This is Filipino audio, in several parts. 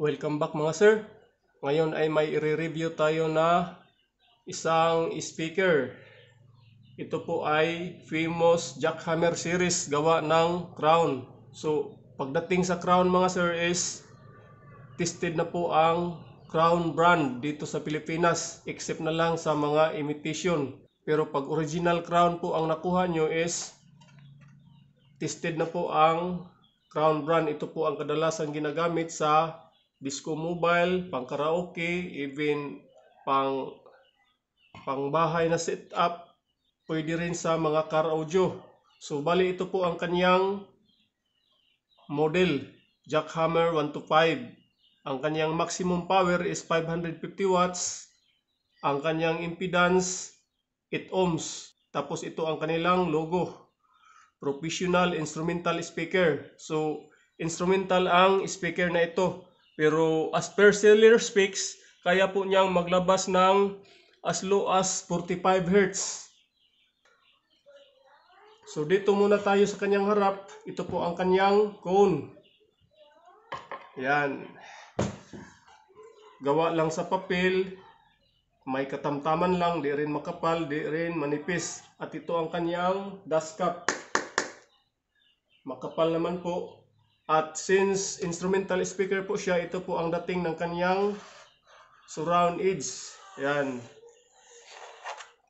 Welcome back mga sir. Ngayon ay may i-review tayo na isang speaker. Ito po ay famous Jackhammer series gawa ng Crown. So pagdating sa Crown mga sir is tested na po ang Crown brand dito sa Pilipinas except na lang sa mga imitation. Pero pag original Crown po ang nakuha nyo is tested na po ang Crown brand. Ito po ang kadalasan ginagamit sa disco mobile, pang karaoke, even pang bahay na setup, pwede rin sa mga car audio. So bali ito po ang kanyang model, Jackhammer 125. Ang kanyang maximum power is 550 watts. Ang kanyang impedance 8 ohms. Tapos ito ang kanilang logo, Professional Instrumental Speaker. So instrumental ang speaker na ito. Pero as per seller specs, kaya po niyang maglabas ng as low as 45 Hz. So dito muna tayo sa kanyang harap. Ito po ang kanyang cone. Yan. Gawa lang sa papel. May katamtaman lang, di rin makapal, di rin manipis. At ito ang kanyang dust cap. Makapal naman po. At since instrumental speaker po siya, ito po ang dating ng kanyang surround edge. Yan.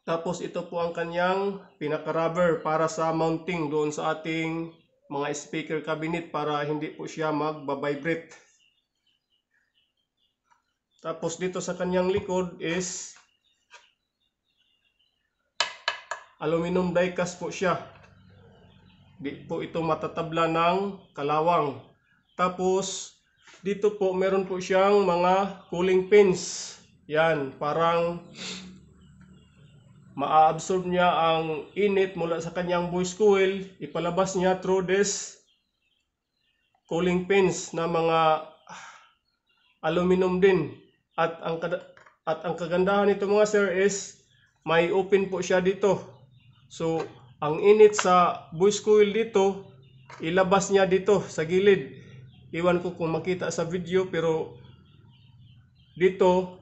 Tapos ito po ang kanyang pinaka-rubber para sa mounting doon sa ating mga speaker cabinet para hindi po siya magbabibrate. Tapos dito sa kanyang likod is aluminum die-cast po siya. Di po ito matatabla ng kalawang. Tapos dito po meron po siyang mga cooling pins. Yan, parang maa-absorb niya ang init mula sa kanyang voice coil, ipalabas niya through this cooling pins na mga aluminum din. At ang kagandahan nito mga sir is may open po siya dito. So ang init sa voice coil dito, ilabas niya dito sa gilid. Iwan ko kung makita sa video, pero dito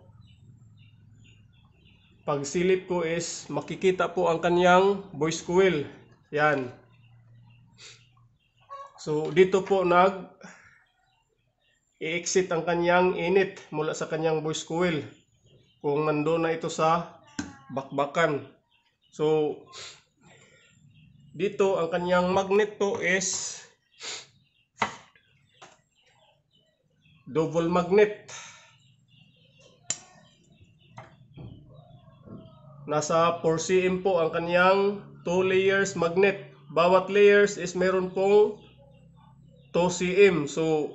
pag silip ko is makikita po ang kanyang voice coil. Yan. So dito po i-exit ang kanyang init mula sa kanyang voice coil kung nandoon na ito sa bakbakan. So dito ang kanyang magnet po is double magnet. Nasa 4 cm po ang kanyang 2 layers magnet. Bawat layers is meron pong 2 cm. So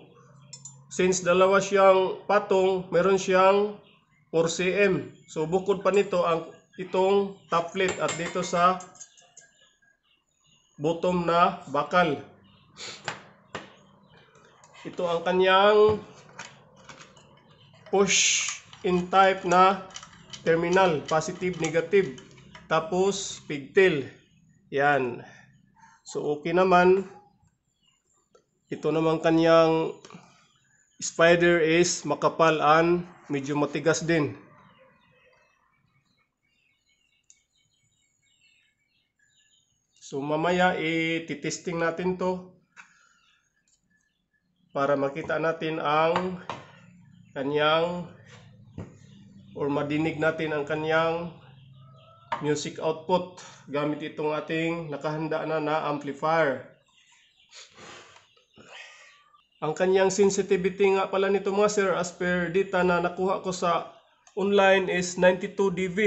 since dalawa siyang patong, meron siyang 4 cm. So bukod pa nito ang itong top plate at dito sa bottom na bakal. Ito ang kanyang push in type na terminal, positive, negative. Tapos pigtail. Yan. So okay naman. Ito naman kanyang spider is makapal and medyo matigas din. So mamaya i-testing natin to para makita natin ang kanyang or madinig natin ang kanyang music output gamit itong ating nakahanda na amplifier. Ang kanyang sensitivity nga pala nito mga sir, as per data na nakuha ko sa online is 92 dB.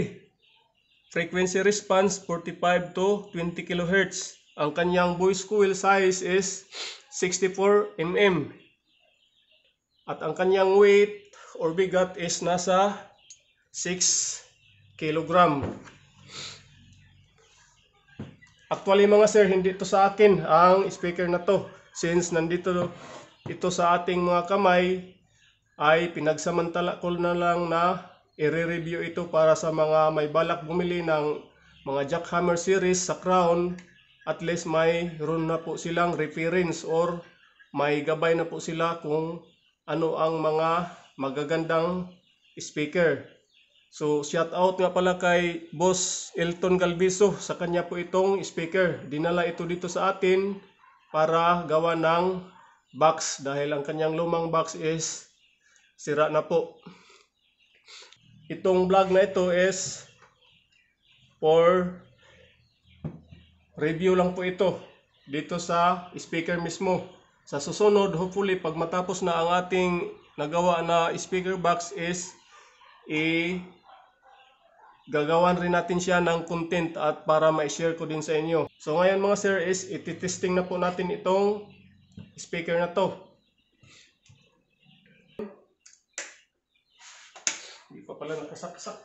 Frequency response 45 to 20 kHz. ang kanyang voice coil size is 64 mm. At ang kanyang weight or bigat is nasa 6 kg. Actually mga sir, hindi to sa akin ang speaker na to. Since nandito ito sa ating mga kamay, ay pinagsamantala ko na lang na i-review ito para sa mga may balak bumili ng mga jackhammer series sa Crown. At least mayroon na po silang reference or may gabay na po sila kung ano ang mga magagandang speaker. So shout out nga pala kay Boss Elton Galviso, sa kanya po itong speaker. Dinala ito dito sa atin para gawa ng box dahil ang kanyang lumang box is sira na po. Itong vlog na ito is for review lang po ito dito sa speaker mismo. Sa susunod, hopefully pag matapos na ang ating nagawa na speaker box is gagawan rin natin siya ng content at para ma-share ko din sa inyo. So ngayon mga sir is ititesting na po natin itong speaker na to. Hindi pa pala nakasaksak.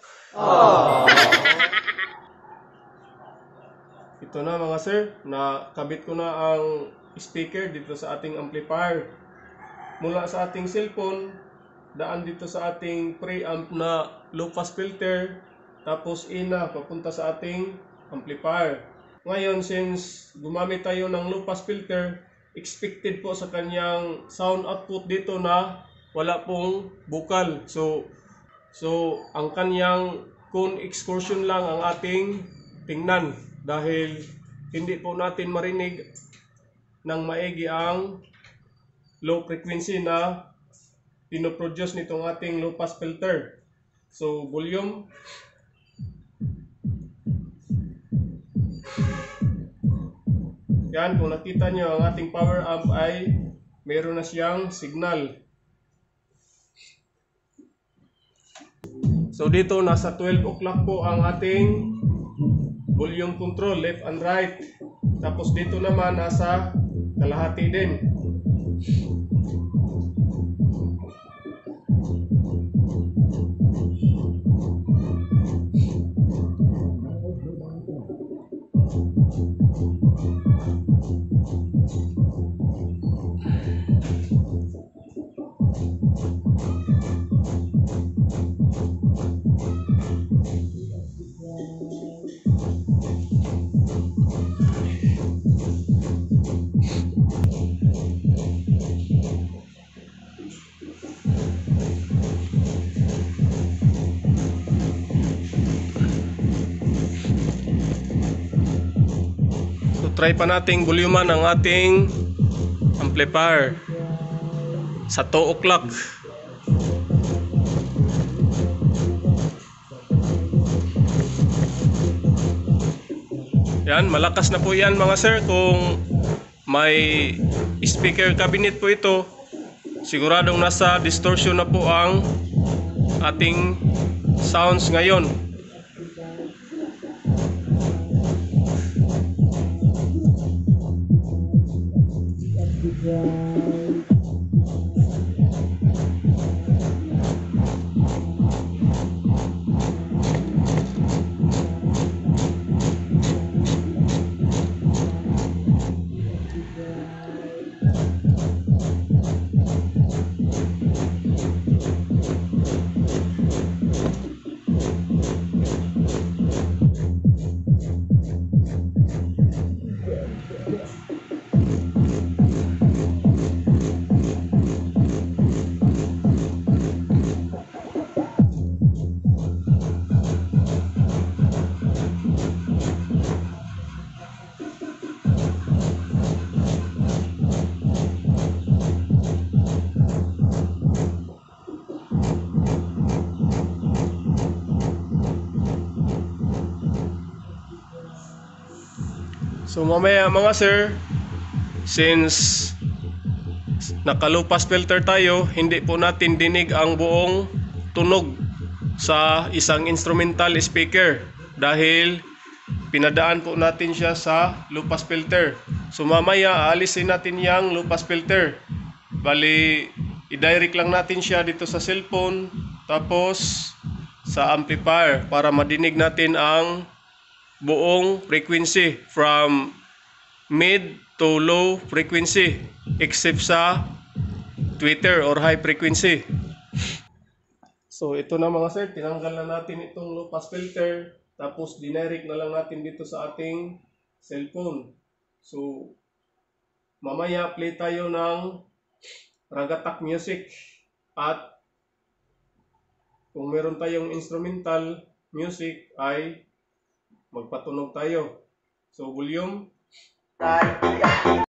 Ito na mga sir, nakabit ko na ang speaker dito sa ating amplifier. Mula sa ating cellphone, daan dito sa ating preamp na low pass filter. Tapos papunta sa ating amplifier. Ngayon, since gumamit tayo ng low pass filter, expected po sa kanyang sound output dito na wala pong bukal. So ang kanyang cone excursion lang ang ating tingnan dahil hindi po natin marinig ng maigi ang low frequency na pinoproduce nitong ating low pass filter. So volume. Yan, kung nakita nyo ang ating power amp ay meron na siyang signal. So dito nasa 12 o'clock po ang ating volume control, left and right. Tapos dito naman nasa kalahati din. Try pa nating volumean ang ating amplifier sa 2 o'clock. Yan, malakas na po yan mga sir. Kung may speaker cabinet po ito, siguradong nasa distortion na po ang ating sounds ngayon. So mamaya mga sir, since naka-low pass filter tayo, hindi po natin dinig ang buong tunog sa isang instrumental speaker dahil pinadaan po natin siya sa lupas filter. So mamaya aalisin natin yung lupas filter. Bali, i-direct lang natin siya dito sa cellphone, tapos sa amplifier para madinig natin ang buong frequency from mid to low frequency except sa tweeter or high frequency. So ito na mga sir, tinanggal na natin itong low pass filter, tapos dinirect na lang natin dito sa ating cellphone. So mamaya play tayo ng Ragatak music, at kung meron tayong instrumental music ay magpatunog tayo. So volume. Are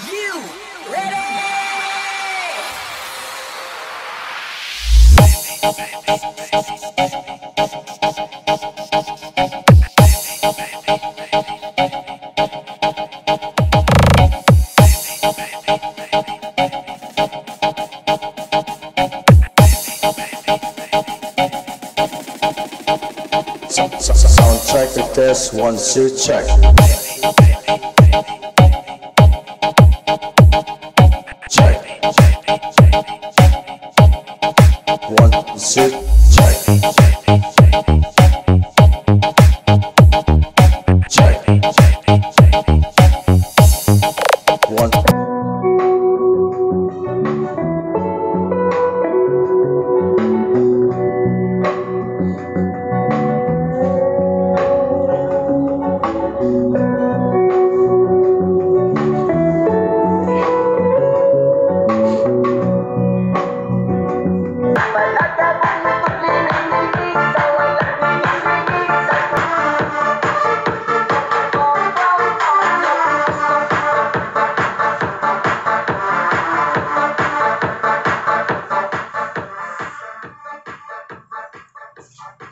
you ready? Sound check the test, 1, 2, check. Check. 1, 2, check. Check. 1.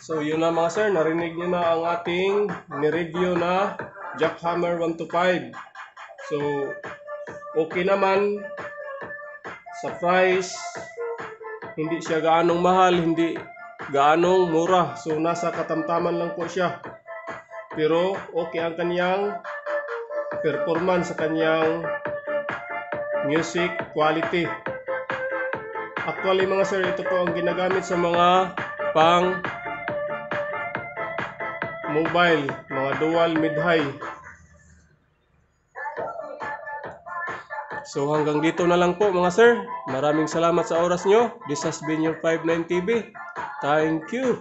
So yun na mga sir, narinig nyo na ang ating nireview na Jackhammer 125. So okay naman sa price, hindi siya gaanong mahal, hindi gaanong mura. So nasa katamtaman lang po siya. Pero okay ang kanyang performance, sa kanyang music quality. Actually mga sir, ito po ang ginagamit sa mga pang mobile, mga dual mid-high. So hanggang dito na lang po mga sir. Maraming salamat sa oras nyo. This has been your 59 TV. Thank you.